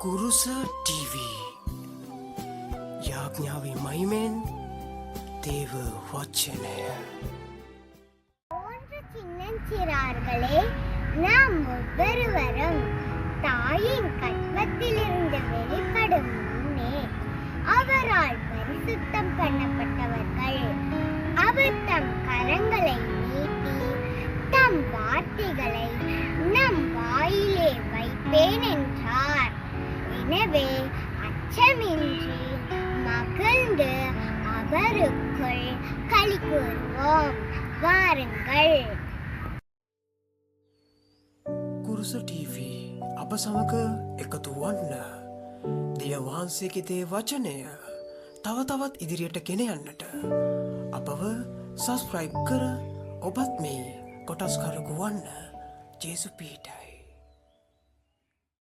කුරුස TV යාඥාවේ මහිමෙන් දේව වචනය. போன்ற சின்னஞ்சிறார்களே, நாம் ஒவ்வொருவரும் தாயின் கற்பத்திலிருந்து வெளிப்படும் முன்னே அவரால் பரிசுத்தம் பண்ணப்பட்டவர்கள். அவர் தம் கரங்களை நீட்டி தம் வார்த்தைகளை நம் வாயிலே வைப்பேன் என்றார். எனவே அச்சமின்றி மகிழ்ந்து அவருக்குள் களி கூறுவோம். வாருங்கள். කුරුස TV අප සමග එකතු වන්න. දෙය වහන්සේගේ දේ වචනය තව තවත් ඉදිරියට ගෙන යන්නට අපව සබස්ක්‍රයිබ් කර ඔබත් මේ කොටස්කරකු වන්න. ජේසු පීටයි.